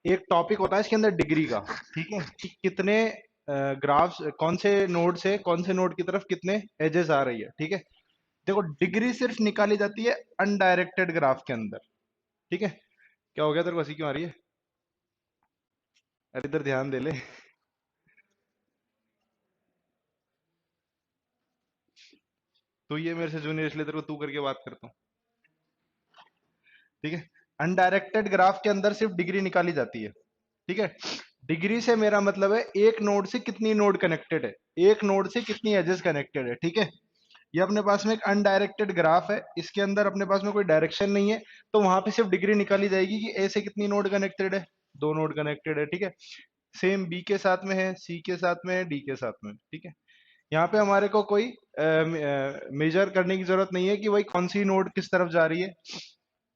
एक टॉपिक होता है इसके अंदर डिग्री का, ठीक है, कि कितने ग्राफ्स कौन से नोड से कौन से नोड की तरफ कितने एजेस आ रही है, ठीक है। देखो डिग्री सिर्फ निकाली जाती है अनडायरेक्टेड ग्राफ के अंदर, ठीक है। क्या हो गया तेरे को, हंसी क्यों आ रही है? अरे इधर ध्यान दे ले। तो ये मेरे से जूनियर इसलिए तेरे को तू करके बात करता हूँ, ठीक है। अनडायरेक्टेड ग्राफ के अंदर सिर्फ डिग्री निकाली जाती है, ठीक है। डिग्री से मेरा मतलब है एक नोड से कितनी नोड कनेक्टेड है, एक नोड से कितनी एजेस कनेक्टेड है, ठीक है। ये अपने पास में एक अनडायरेक्टेड ग्राफ है, इसके अंदर अपने पास में कोई डायरेक्शन नहीं है, तो वहां पे सिर्फ डिग्री निकाली जाएगी कि ए से कितनी नोड कनेक्टेड है, दो नोड कनेक्टेड है, ठीक है। सेम बी के साथ में है, सी के साथ में है, डी के साथ में है, ठीक है। यहाँ पे हमारे को कोई मेजर करने की जरूरत नहीं है कि भाई कौन सी नोड किस तरफ जा रही है।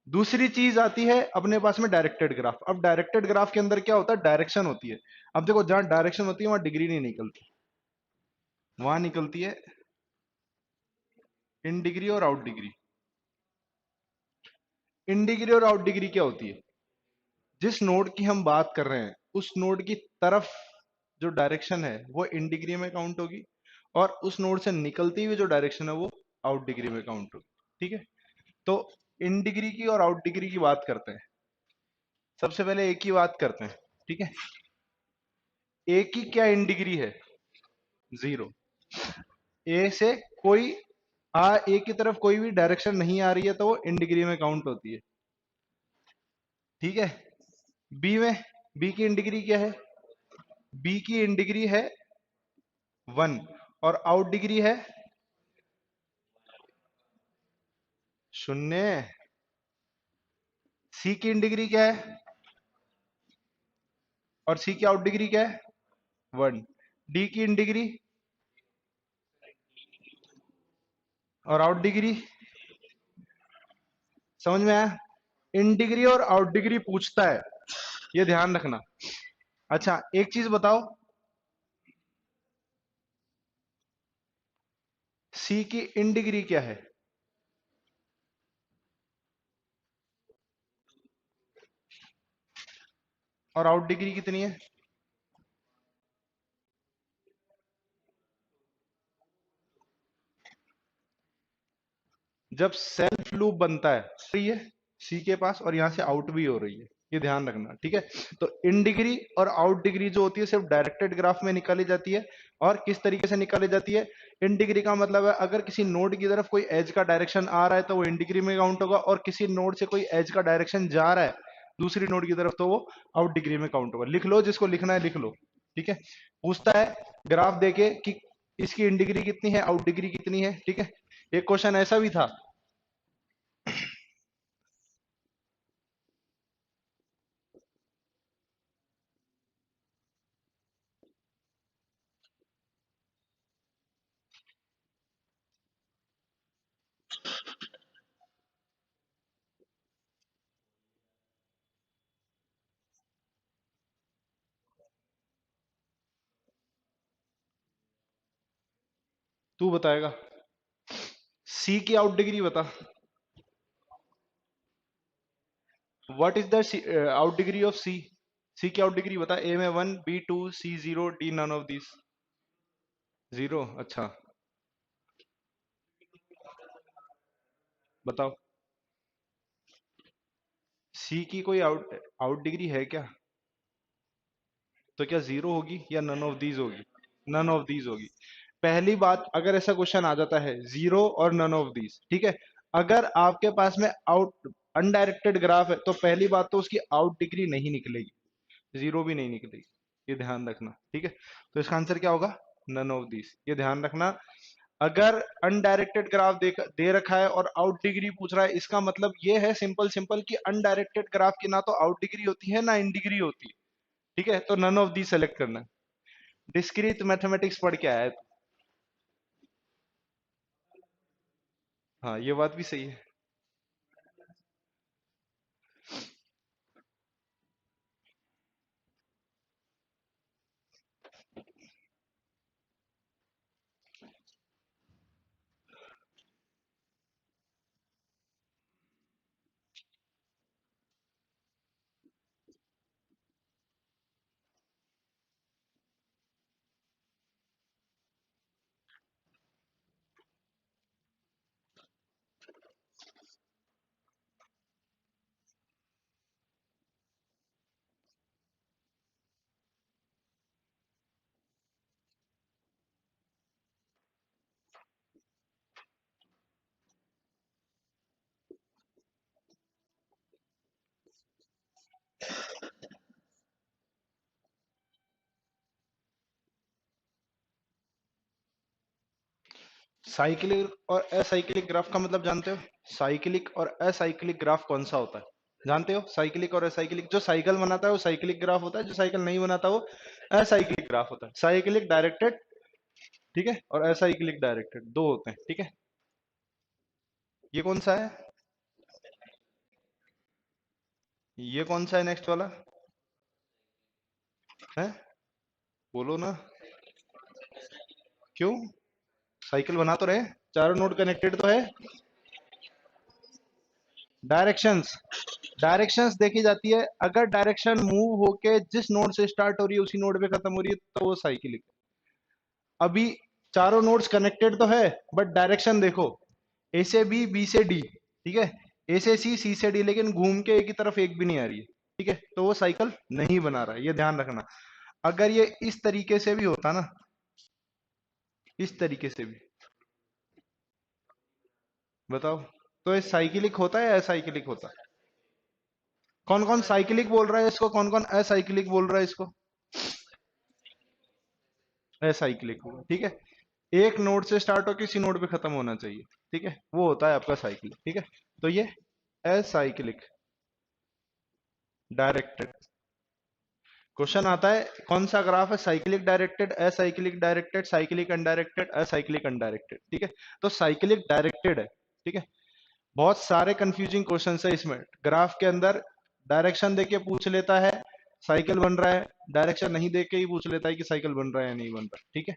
दूसरी चीज आती है अपने पास में डायरेक्टेड ग्राफ। अब डायरेक्टेड ग्राफ के अंदर क्या होता है, डायरेक्शन होती है। अब देखो जहां डायरेक्शन होती है वहां डिग्री नहीं निकलती, वहां निकलती है इन डिग्री और आउट डिग्री। इन डिग्री और आउट डिग्री क्या होती है, जिस नोड की हम बात कर रहे हैं उस नोड की तरफ जो डायरेक्शन है वो इन डिग्री में काउंट होगी, और उस नोड से निकलती हुई जो डायरेक्शन है वो आउट डिग्री में काउंट होगी, ठीक है। तो इन डिग्री की और आउट डिग्री की बात करते हैं। सबसे पहले एक की बात करते हैं, ठीक है। ए की क्या इन डिग्री है, जीरो। ए से कोई ए की तरफ कोई भी डायरेक्शन नहीं आ रही है तो वो इन डिग्री में काउंट होती है, ठीक है। बी में, बी की इन डिग्री क्या है, बी की इन डिग्री है वन, और आउट डिग्री है शून्य। सी की इन डिग्री क्या है, और सी की आउट डिग्री क्या है, वन। डी की इन डिग्री और आउट डिग्री, समझ में आया? इन डिग्री और आउट डिग्री पूछता है, ये ध्यान रखना। अच्छा एक चीज बताओ, सी की इन डिग्री क्या है, और आउट डिग्री कितनी है? जब सेल्फ लूप बनता है रही है सी के पास, और यहां से आउट भी हो रही है, ये ध्यान रखना, ठीक है। तो इन डिग्री और आउट डिग्री जो होती है सिर्फ डायरेक्टेड ग्राफ में निकाली जाती है। और किस तरीके से निकाली जाती है, इन डिग्री का मतलब है अगर किसी नोड की तरफ कोई एज का डायरेक्शन आ रहा है तो वो इन डिग्री में काउंट होगा, और किसी नोड से कोई एज का डायरेक्शन जा रहा है दूसरी नोड की तरफ तो वो आउट डिग्री में काउंट होगा। लिख लो, जिसको लिखना है लिख लो, ठीक है। पूछता है ग्राफ देके कि इसकी इन डिग्री कितनी है, आउट डिग्री कितनी है, ठीक है। एक क्वेश्चन ऐसा भी था। तू बताएगा, सी की आउट डिग्री बता। What is the out degree of C? C की आउट डिग्री बता। ए में one, B two, C zero, D none of this. Zero, अच्छा। बताओ, सी की कोई आउट आउट डिग्री है क्या? तो क्या जीरो होगी या नन ऑफ दीज होगी? नन ऑफ दीज होगी। पहली बात, अगर ऐसा क्वेश्चन आ जाता है जीरो और नन ऑफ दीज, ठीक है। अगर आपके पास में आउट अनडायरेक्टेड ग्राफ है तो पहली बात तो उसकी आउट डिग्री नहीं निकलेगी, जीरो भी नहीं निकलेगी, ये ध्यान रखना, ठीक है। तो इसका आंसर क्या होगा, नन ऑफ दिस, ये ध्यान रखना। अगर अनडायरेक्टेड ग्राफ दे रखा है और आउट डिग्री पूछ रहा है, इसका मतलब ये है सिंपल सिंपल कि अनडायरेक्टेड ग्राफ की ना तो आउट डिग्री होती है ना इन डिग्री होती है, ठीक है। तो नन ऑफ दी सेलेक्ट करना है। डिस्क्रीट मैथमेटिक्स पढ़ के आया है। हाँ ये बात भी सही है। साइक्लिक और असाइक्लिक ग्राफ का मतलब जानते हो? साइक्लिक और असाइक्लिक ग्राफ कौन सा होता है जानते हो? साइक्लिक और असाइक्लिक, जो साइकिल बनाता है वो साइक्लिक ग्राफ होता है, जो साइकिल नहीं बनाता वो असाइक्लिक ग्राफ होता है। साइक्लिक डायरेक्टेड, ठीक है, और असाइक्लिक डायरेक्टेड, दो होते हैं, ठीक है। ये कौन सा है? ये कौन सा है नेक्स्ट वाला? है, बोलो ना। क्यों? साइकिल बना तो रहे, चारों नोड कनेक्टेड तो है। डायरेक्शंस, डायरेक्शंस देखी जाती है, अगर डायरेक्शन मूव होके जिस नोड से स्टार्ट हो रही है उसी नोड पे खत्म हो रही है तो वो साइकिलिक। अभी चारों नोड्स कनेक्टेड तो है बट डायरेक्शन देखो, ए से बी, बी से डी, ठीक है, ए से सी से डी, लेकिन घूम के एक ही तरफ एक भी नहीं आ रही है, ठीक है, तो वो साइकिल नहीं बना रहा है, ये ध्यान रखना। अगर ये इस तरीके से भी होता ना, इस तरीके से भी, बताओ, तो ये साइकिलिक होता है या असाइकिलिक होता है? कौन कौन साइकिलिक बोल रहा है इसको, कौन कौन असाइकिलिक बोल रहा है इसको? असाइकिलिक होगा, ठीक है। एक नोड से स्टार्ट हो किसी नोड पे खत्म होना चाहिए, ठीक है, वो होता है आपका साइकिल, ठीक है। तो ये असाइक्लिक डायरेक्टेड। क्वेश्चन आता है कौन सा ग्राफ है cyclic directed, acyclic directed, cyclic undirected, acyclic undirected, ठीक है। तो साइक्लिक डायरेक्टेड है, ठीक है। बहुत सारे कंफ्यूजिंग क्वेश्चन है इसमें, ग्राफ के अंदर डायरेक्शन देके पूछ लेता है साइकिल बन रहा है, डायरेक्शन नहीं देके ही पूछ लेता है कि साइकिल बन रहा है या नहीं बन रहा, ठीक है।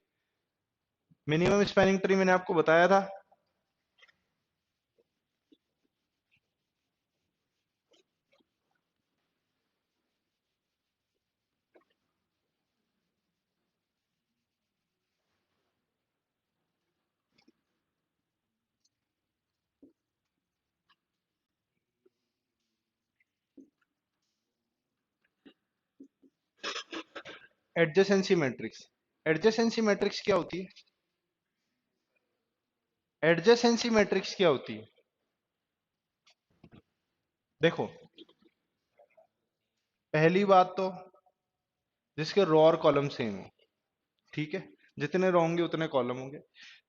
मिनिमम स्पैनिंग ट्री मैंने आपको बताया था। एडजेसेंसी मैट्रिक्स, एडजेसेंसी मैट्रिक्स क्या होती है? एडजेसेंसी मैट्रिक्स क्या होती है? देखो, पहली बात तो जिसके रो और कॉलम सेम हो, ठीक है, जितने रो होंगे उतने कॉलम होंगे।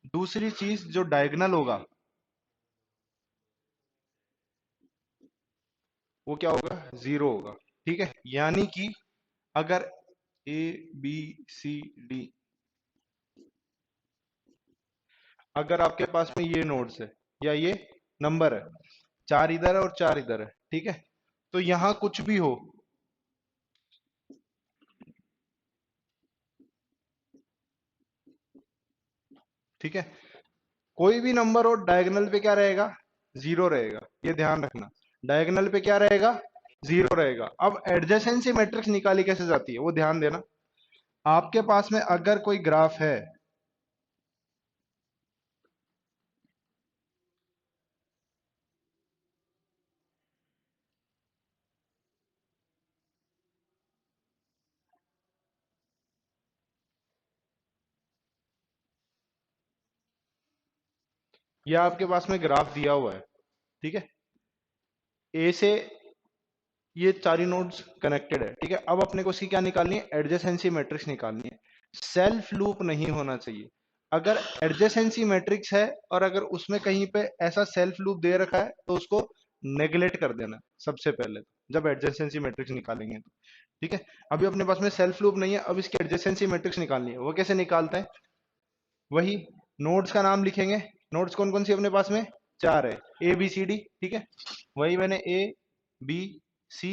दूसरी चीज, जो डायगोनल होगा वो क्या होगा? जीरो होगा, ठीक है। यानी कि अगर ए बी सी डी, अगर आपके पास में ये नोड्स है या ये नंबर है, चार इधर है और चार इधर है, ठीक है, तो यहां कुछ भी हो, ठीक है, कोई भी नंबर हो डायगोनल पे क्या रहेगा? जीरो रहेगा, ये ध्यान रखना। डायगोनल पे क्या रहेगा? जीरो रहेगा। अब एडजेसेंसी मैट्रिक्स निकाली कैसे जाती है वो ध्यान देना। आपके पास में अगर कोई ग्राफ है, या आपके पास में ग्राफ दिया हुआ है, ठीक है, ए से ये चारों नोड्स कनेक्टेड है, ठीक है। अब अपने को इसकी क्या निकालनी है? एडजेसेंसी मैट्रिक्स निकालनी है। सेल्फ लूप नहीं होना चाहिए। अगर एडजेसेंसी मैट्रिक्स है और अगर उसमें कहीं पे ऐसा सेल्फ लूप दे रखा है तो उसको नेग्लेक्ट कर देना सबसे पहले, जब एडजेसेंसी मैट्रिक्स निकालेंगे तो, ठीक है। अभी अपने पास में सेल्फ लूप नहीं है, अब इसकी एडजेसेंसी मैट्रिक्स निकालनी है। वो कैसे निकालते हैं? वही, नोड्स का नाम लिखेंगे। नोड्स कौन कौन सी अपने पास में? चार है, ए बी सी डी, ठीक है। वही मैंने ए बी सी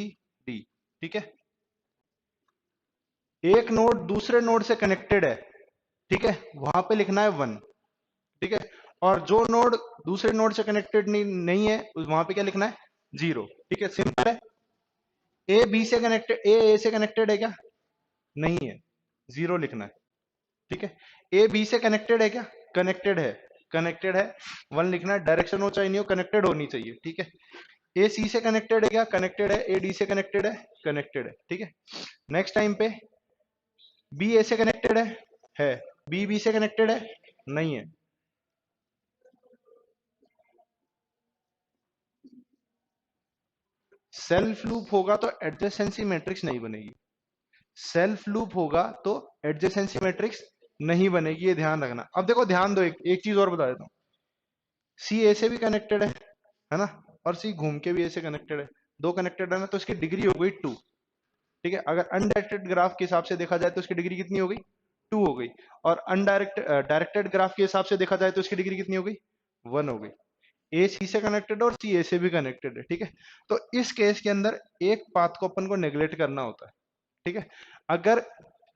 डी, ठीक है। एक नोड दूसरे नोड से कनेक्टेड है, ठीक है, वहां पे लिखना है वन, ठीक है। और जो नोड दूसरे नोड से कनेक्टेड नहीं है वहां पे क्या लिखना है? जीरो, ठीक है, सिंपल है। ए बी से कनेक्टेड, ए से कनेक्टेड है क्या? नहीं है, जीरो लिखना है, ठीक है। ए बी से कनेक्टेड है क्या? कनेक्टेड है, कनेक्टेड है, वन लिखना है। डायरेक्शन हो चाहे नहीं हो, कनेक्टेड होनी चाहिए, ठीक है। ए सी से कनेक्टेड है क्या? कनेक्टेड है। ए डी से कनेक्टेड है? कनेक्टेड है, ठीक है। नेक्स्ट टाइम पे बी ए से कनेक्टेड है, बी बी से कनेक्टेड है? नहीं है। सेल्फ लूप होगा तो एडजेसेंसी मैट्रिक्स नहीं बनेगी। सेल्फ लूप होगा तो एडजेसेंसी मैट्रिक्स नहीं बनेगी, ये ध्यान रखना। अब देखो ध्यान दो, एक चीज और बता देता हूँ। सी ए से भी कनेक्टेड है ना, और सी घूम के भी ए से कनेक्टेड है। दो कनेक्टेड है ना, तो इसकी डिग्री हो गई 2। ठीक है, अगर अनडायरेक्टेड ग्राफ के हिसाब से देखा जाए तो इसकी डिग्री कितनी हो गई? 2 हो गई। और डायरेक्टेड ग्राफ के हिसाब से देखा जाए तो इसकी डिग्री कितनी हो गई? 1 हो गई। ए सी से कनेक्टेड और सी ए से भी कनेक्टेड है। ठीक है, तो इस केस के अंदर एक पाथ को अपन को नेग्लेक्ट करना होता है। ठीक है, अगर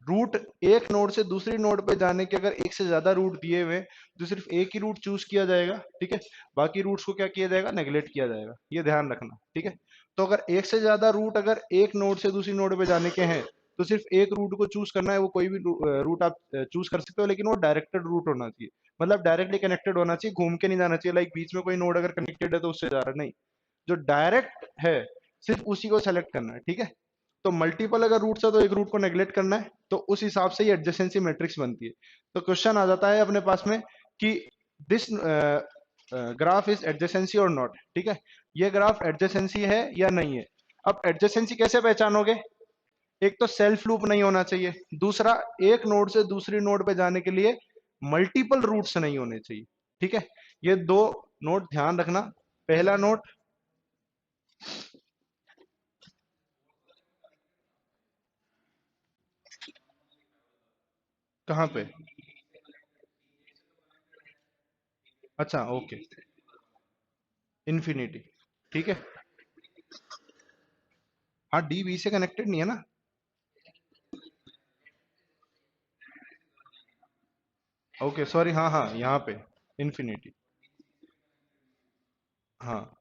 रूट एक नोड से दूसरी नोड पे जाने के अगर एक से ज्यादा रूट दिए हुए हैं, तो सिर्फ एक ही रूट चूज किया जाएगा। ठीक है, बाकी रूट्स को क्या किया जाएगा? नेग्लेक्ट किया जाएगा, ये ध्यान रखना। ठीक है, तो अगर एक से ज्यादा रूट अगर एक नोड से दूसरी नोड पे जाने के हैं, तो सिर्फ एक रूट को चूज करना है। वो कोई भी रूट आप चूज कर सकते हो, लेकिन वो डायरेक्टेड रूट होना चाहिए, मतलब डायरेक्टली कनेक्टेड होना चाहिए, घूम के नहीं जाना चाहिए। लाइक बीच में कोई नोड अगर कनेक्टेड है तो उससे जा रहा नहीं, जो डायरेक्ट है सिर्फ उसी को सेलेक्ट करना है। ठीक है, तो मल्टीपल अगर रूट्स है तो एक रूट को नेग्लेक्ट करना है, तो उस हिसाब से ही एडजेसेंसी मैट्रिक्स बनती है। तो क्वेश्चन आ जाता है अपने पास में कि दिस ग्राफ इज एडजेसेंसी और नॉट। ठीक है, ये ग्राफ एडजेसेंसी है या नहीं है। अब एडजेसेंसी कैसे पहचानोगे? एक तो सेल्फ लूप नहीं होना चाहिए, दूसरा एक नोड से दूसरी नोड पे जाने के लिए मल्टीपल रूट्स नहीं होने चाहिए। ठीक है, ये दो नोट ध्यान रखना। पहला नोट कहाँ पे? अच्छा, ओके, इन्फिनिटी। ठीक है, हाँ डी बी से कनेक्टेड नहीं है ना। ओके सॉरी, हाँ हाँ, यहाँ पे इन्फिनिटी। हाँ,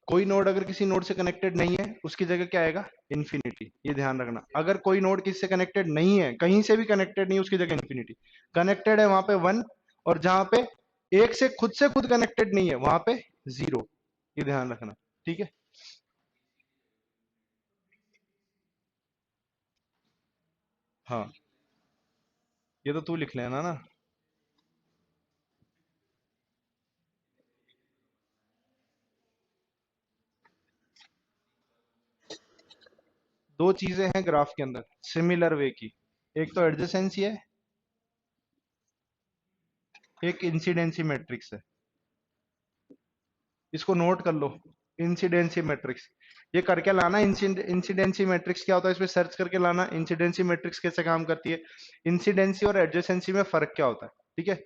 कोई नोड अगर किसी नोड से कनेक्टेड नहीं है, उसकी जगह क्या आएगा? इन्फिनिटी, ये ध्यान रखना। अगर कोई नोड किसी से कनेक्टेड नहीं है, कहीं से भी कनेक्टेड नहीं है, उसकी जगह इन्फिनिटी। कनेक्टेड है वहां पे 1, और जहां पे एक से खुद कनेक्टेड नहीं है वहां पे 0, ये ध्यान रखना। ठीक है, हाँ, ये तो तू लिख लेना ना। दो चीजें हैं ग्राफ के अंदर सिमिलर वे की, एक तो एडजेसेंसी है, एक इंसिडेंसी मैट्रिक्स है। इसको नोट कर लो, इंसिडेंसी मैट्रिक्स। ये करके लाना, इंसिडेंसी मैट्रिक्स क्या होता है इसमें सर्च करके लाना, इंसिडेंसी मैट्रिक्स कैसे काम करती है, इंसिडेंसी और एडजेसेंसी में फर्क क्या होता है। ठीक है,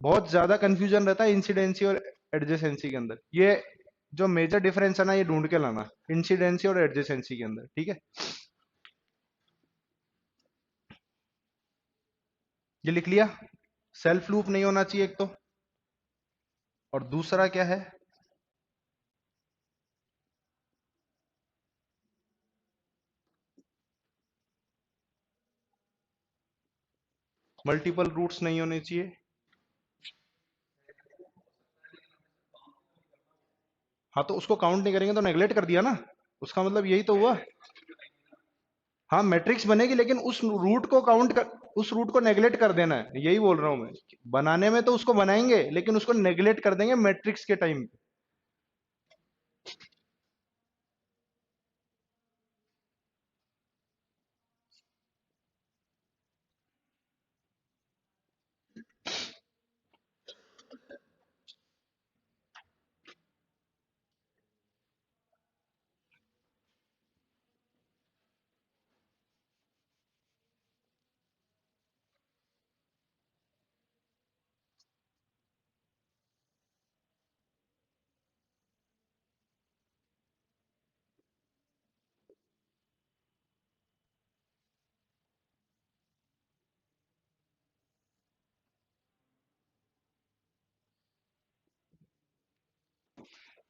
बहुत ज्यादा कंफ्यूजन रहता है इंसिडेंसी और एडजेसेंसी के अंदर। ये जो मेजर डिफरेंस है ना, ये ढूंढ के लाना इंसिडेंसी और एडजेसेंसी के अंदर। ठीक है, ये लिख लिया। सेल्फ लूप नहीं होना चाहिए एक तो, और दूसरा क्या है? मल्टीपल रूट्स नहीं होने चाहिए। हाँ, तो उसको काउंट नहीं करेंगे तो नेगलेक्ट कर दिया ना, उसका मतलब यही तो हुआ। हाँ, मैट्रिक्स बनेगी, लेकिन उस रूट को नेग्लेक्ट कर देना है, यही बोल रहा हूं मैं। बनाने में तो उसको बनाएंगे, लेकिन उसको नेग्लेक्ट कर देंगे मैट्रिक्स के टाइम पे।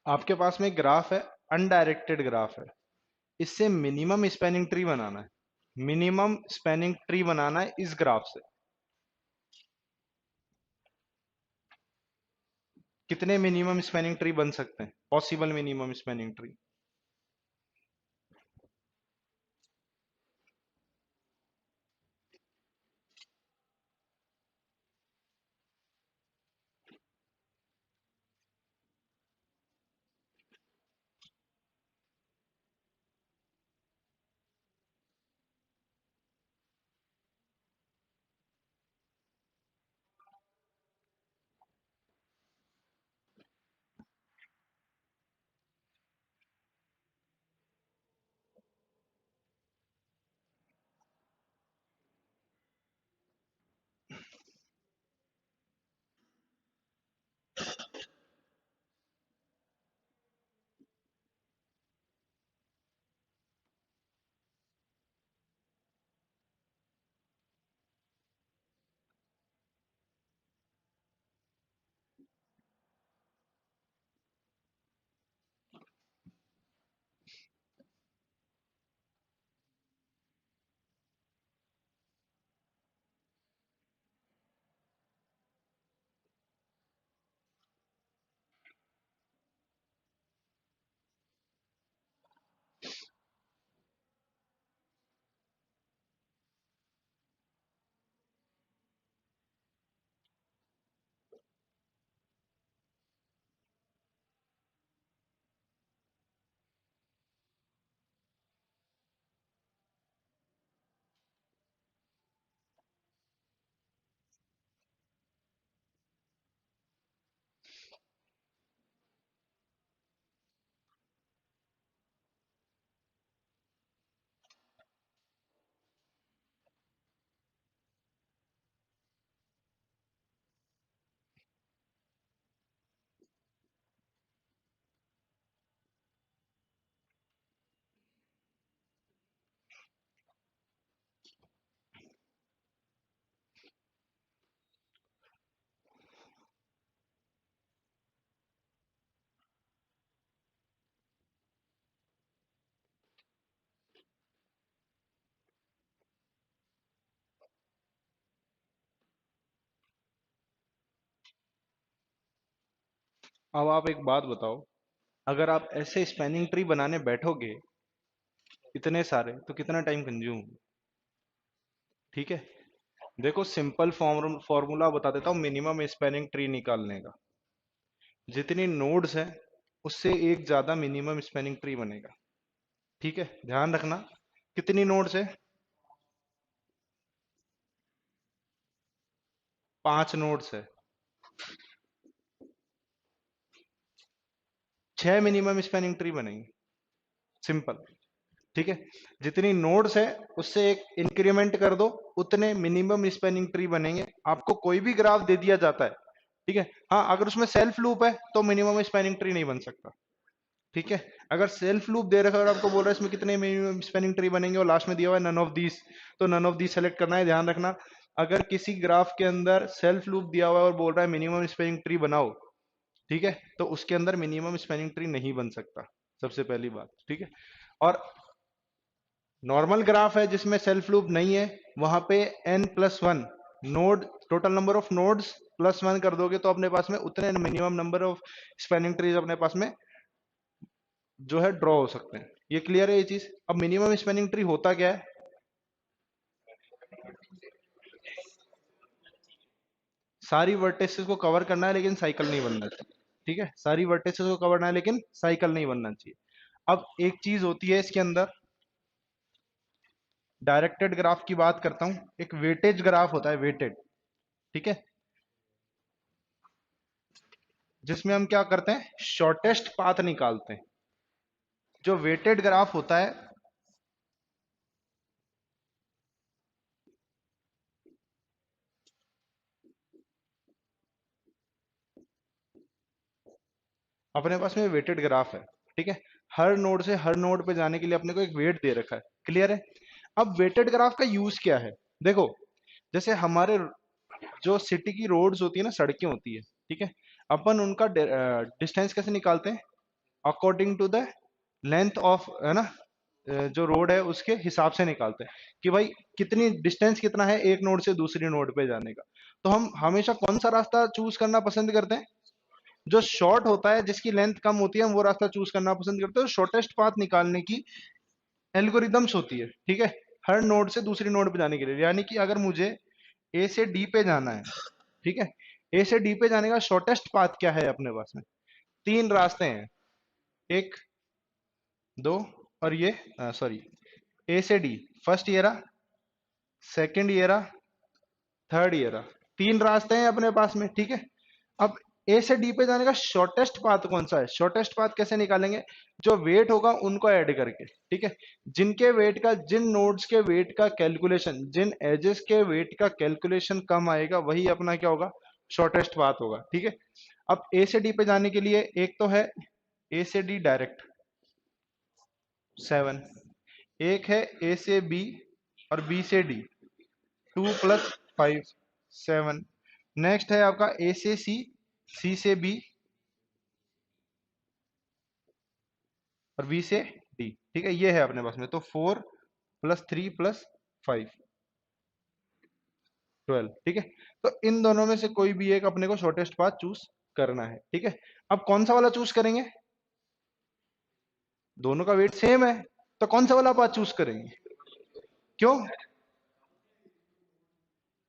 आपके पास में एक ग्राफ है, अनडायरेक्टेड ग्राफ है, इससे मिनिमम स्पैनिंग ट्री बनाना है। मिनिमम स्पैनिंग ट्री बनाना है इस ग्राफ से। कितने मिनिमम स्पैनिंग ट्री बन सकते हैं? Possible minimum spanning tree. अब आप एक बात बताओ, अगर आप ऐसे स्पैनिंग ट्री बनाने बैठोगे इतने सारे, तो कितना टाइम कंज्यूम? ठीक है, देखो सिंपल फॉर्मूला बता देता हूँ मिनिमम स्पैनिंग ट्री निकालने का। जितनी नोड्स है उससे एक ज्यादा मिनिमम स्पैनिंग ट्री बनेगा। ठीक है, ध्यान रखना। कितनी नोड्स है? 5 नोड्स है, 6 मिनिमम स्पैनिंग ट्री बनेंगे। सिंपल। ठीक है, जितनी नोड्स है उससे एक इंक्रीमेंट कर दो, उतने मिनिमम स्पैनिंग ट्री बनेंगे। आपको कोई भी ग्राफ दे दिया जाता है, ठीक है, हाँ अगर उसमें सेल्फ लूप है तो मिनिमम स्पैनिंग ट्री नहीं बन सकता। ठीक है, अगर सेल्फ लूप दे रखा है और आपको बोल रहा है इसमें कितने मिनिमम स्पैनिंग ट्री बनेंगे और लास्ट में दिया हुआ है नन ऑफ दीस, तो नन ऑफ दीस सेलेक्ट करना है। ध्यान रखना, अगर किसी ग्राफ के अंदर सेल्फ लूप दिया हुआ है और बोल रहा है मिनिमम स्पैनिंग ट्री बनाओ, ठीक है, तो उसके अंदर मिनिमम स्पैनिंग ट्री नहीं बन सकता, सबसे पहली बात। ठीक है, और नॉर्मल ग्राफ है जिसमें सेल्फ लूप नहीं है, वहां पे n+1 node, total number of nodes +1 कर दोगे तो अपने पास में उतने minimum number of spanning trees अपने पास में जो है ड्रॉ हो सकते हैं। ये क्लियर है ये चीज? अब मिनिमम स्पैनिंग ट्री होता क्या है? सारी वर्टेसेस को कवर करना है लेकिन साइकिल नहीं बनना चाहिए। ठीक है, सारी वर्टेसेस को कवर करना है लेकिन साइकिल नहीं बनना चाहिए। अब एक चीज होती है इसके अंदर, डायरेक्टेड ग्राफ की बात करता हूं, एक वेटेज ग्राफ होता है, वेटेड। ठीक है, जिसमें हम क्या करते हैं, शॉर्टेस्ट पाथ निकालते हैं। जो वेटेड ग्राफ होता है, अपने पास में वेटेड ग्राफ है। ठीक है, हर नोड से हर नोड पे जाने के लिए अपने को एक वेट दे रखा है। क्लियर है? अब वेटेड ग्राफ का यूज क्या है? देखो, जैसे हमारे जो सिटी की रोड्स होती है ना, सड़कें होती है, ठीक है, अपन उनका डिस्टेंस कैसे निकालते हैं? According to the length of, है ना, जो रोड है उसके हिसाब से निकालते हैं कि भाई कितनी डिस्टेंस, कितना है एक नोड से दूसरी नोड पे जाने का। तो हम हमेशा कौन सा रास्ता चूज करना पसंद करते हैं? जो शॉर्ट होता है, जिसकी लेंथ कम होती है, हम वो रास्ता चूज करना पसंद करते हैं। शॉर्टेस्ट पाथ निकालने की एल्गोरिदम्स होती है। ठीक है, हर नोड से दूसरी नोड पे जाने के लिए, यानी कि अगर मुझे ए से डी पे जाना है, ठीक है, ए से डी पे जाने का शॉर्टेस्ट पाथ क्या है अपने पास में? 3 रास्ते हैं, एक, दो, और ये, सॉरी, ए से डी, फर्स्ट ये रहा, सेकंड ये रहा, थर्ड ये रहा। 3 रास्ते हैं अपने पास में। ठीक है, अब ए से डी पे जाने का शॉर्टेस्ट पाथ कौन सा है? शॉर्टेस्ट पाथ कैसे निकालेंगे? जो वेट होगा उनको ऐड करके। ठीक है, जिनके वेट का, जिन नोड्स के वेट का कैलकुलेशन, जिन एजेस के वेट का कैलकुलेशन कम आएगा, वही अपना क्या होगा? शॉर्टेस्ट पाथ होगा। ठीक है, अब ए से डी पे जाने के लिए एक तो है ए से डी डायरेक्ट, 7, एक है ए से बी और बी से डी, 2 + 5, 7। नेक्स्ट है आपका ए से सी, सी से बी और बी से डी। ठीक है, ये है अपने पास में, तो 4 + 3 + 5, 12। ठीक है, तो इन दोनों में से कोई भी एक अपने को शॉर्टेस्ट पाथ चूज करना है। ठीक है, अब कौन सा वाला चूज करेंगे? दोनों का वेट सेम है, तो कौन सा वाला पाथ चूज करेंगे? क्यों?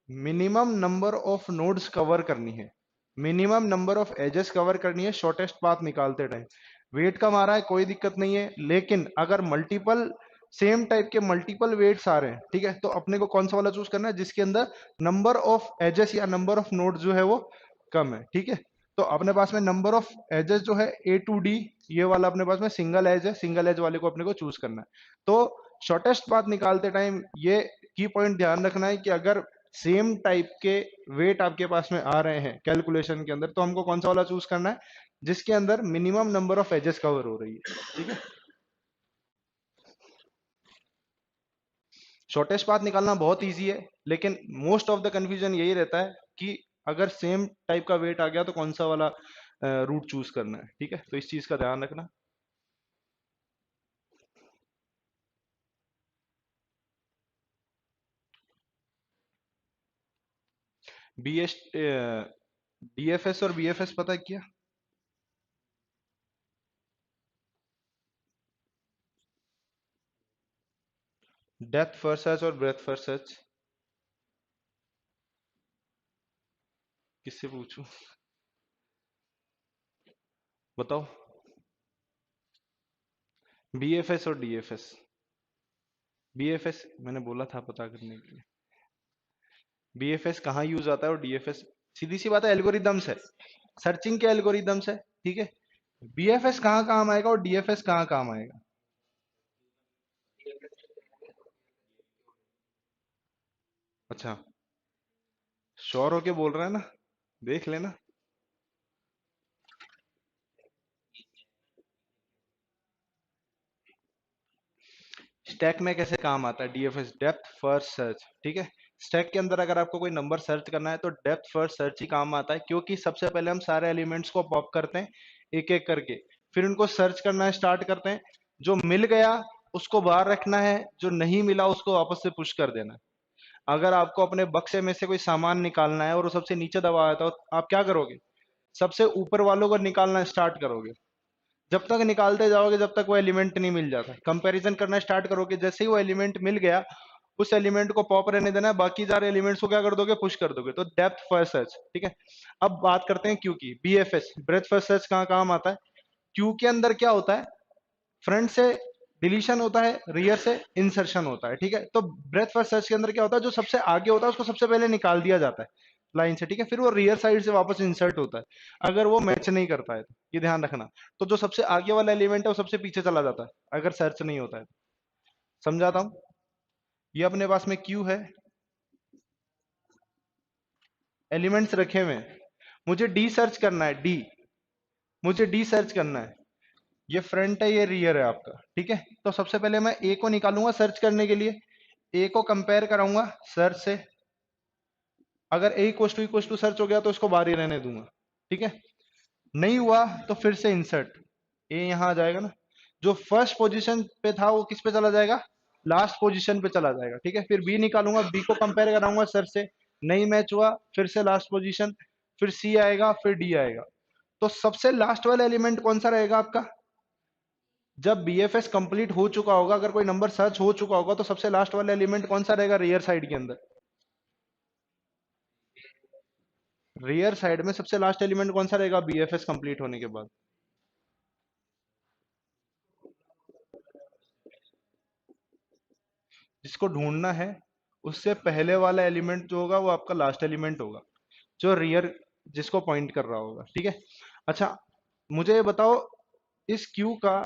Minimum number of nodes cover करनी है, minimum number of edges cover करनी है शॉर्टेस्ट पाथ निकालते टाइम। वेट कम आ रहा है कोई दिक्कत नहीं है, लेकिन अगर मल्टीपल, सेम टाइप के मल्टीपल वेट्स आ रहे हैं, ठीक है, तो अपने को कौन सा वाला चूज करना है? जिसके अंदर नंबर ऑफ एजेस या नंबर ऑफ नोड्स जो है वो कम है। ठीक है, तो अपने पास में नंबर ऑफ एजेस जो है A to D, ये वाला अपने पास में सिंगल एज है, सिंगल एज वाले को अपने को चूज करना है। तो शॉर्टेस्ट पाथ निकालते टाइम ये की पॉइंट ध्यान रखना है कि अगर सेम टाइप के वेट आपके पास में आ रहे हैं कैलकुलेशन के अंदर, तो हमको कौन सा वाला चूज करना है? जिसके अंदर minimum number of edges cover हो रही है। ठीक है, शॉर्टेस्ट पाथ निकालना बहुत इजी है, लेकिन मोस्ट ऑफ द कंफ्यूजन यही रहता है कि अगर सेम टाइप का वेट आ गया तो कौन सा वाला रूट चूज करना है। ठीक है, तो इस चीज का ध्यान रखना। बी एस, डीएफएस और बीएफएस पता है क्या? डेप्थ फर्स्ट सर्च और ब्रेथ फर्स्ट सर्च किससे पूछूं? बताओ। बीएफएस और डीएफएस। बीएफएस मैंने बोला था पता करने के लिए। बीएफएस कहाँ यूज आता है और डीएफएस सीधी सी बात है, एल्गोरिदम्स है, सर्चिंग के एल्गोरिदम्स है, ठीक है। बीएफएस कहाँ काम आएगा और डीएफएस कहाँ काम आएगा? अच्छा, श्योर होके बोल रहा है ना? देख लेना। स्टैक में कैसे काम आता है डीएफएस? डेप्थ फर्स्ट सर्च, ठीक है। स्टैक के अंदर अगर आपको कोई नंबर सर्च करना है तो डेप्थ फर्स्ट सर्च ही काम आता है, क्योंकि सबसे पहले हम सारे एलिमेंट्स को पॉप करते हैं एक एक करके, फिर उनको सर्च करना स्टार्ट करते हैं। जो मिल गया उसको बाहर रखना है, जो नहीं मिला उसको वापस से पुश कर देना है। अगर आपको अपने बक्से में से कोई सामान निकालना है और वो सबसे नीचे दबा है तो आप क्या करोगे? सबसे ऊपर वालों को निकालना स्टार्ट करोगे। जब तक निकालते जाओगे जब तक वो एलिमेंट नहीं मिल जाता, कंपैरिजन करना स्टार्ट करोगे, जैसे ही वो एलिमेंट मिल गया उस एलिमेंट को पॉप रहने देना है, बाकी सारे एलिमेंट्स को क्या कर दोगे? पुश कर दोगे। तो डेप्थ फर्स्ट सर्च, ठीक है। अब बात करते हैं क्यू की, बीएफएस ब्रेथ फर्स्ट सर्च कहाँ काम आता है? क्यू के अंदर क्या होता है? फ्रंट से डिलीशन होता है, रियर से इंसर्शन होता है, ठीक है। तो ब्रेथ फर्स्ट सर्च के अंदर क्या होता है? जो सबसे आगे होता है उसको सबसे पहले निकाल दिया जाता है लाइन से, ठीक है, फिर वो रियर साइड से वापस इंसर्ट होता है अगर वो मैच नहीं करता है तो, ये ध्यान रखना। तो जो सबसे आगे वाला एलिमेंट है वो सबसे पीछे चला जाता है अगर सर्च नहीं होता है। समझाता हूं। ये अपने पास में क्यू है, एलिमेंट्स रखे हुए हैं, मुझे डी सर्च करना है, डी, मुझे डी सर्च करना है। ये फ्रंट है, ये रियर है आपका, ठीक है। तो सबसे पहले मैं ए को निकालूंगा सर्च करने के लिए, ए को कंपेयर कराऊंगा सर्च से। अगर ए इक्वल टू सर्च हो गया तो इसको बाहर ही रहने दूंगा, ठीक है। नहीं हुआ तो फिर से इंसर्ट, ए यहां आ जाएगा ना, जो फर्स्ट पोजीशन पे था वो किस पे चला जाएगा? लास्ट पोजीशन पे चला जाएगा, ठीक है। फिर बी निकालूंगा, बी को कंपेयर कराऊंगा सर से, नहीं मैच हुआ, फिर से लास्ट पोजीशन, फिर सी आएगा, फिर डी आएगा। तो सबसे लास्ट वाला एलिमेंट कौन सा रहेगा आपका? जब बीएफएस कंप्लीट हो चुका होगा, अगर कोई नंबर सर्च हो चुका होगा तो सबसे लास्ट वाला एलिमेंट कौन सा रहेगा रियर साइड के अंदर? रियर साइड में सबसे लास्ट एलिमेंट कौन सा रहेगा बीएफएस कंप्लीट होने के बाद? जिसको ढूंढना है उससे पहले वाला एलिमेंट जो होगा वो आपका लास्ट एलिमेंट होगा, जो रियर जिसको पॉइंट कर रहा होगा, ठीक है। अच्छा, मुझे ये बताओ, इस क्यू का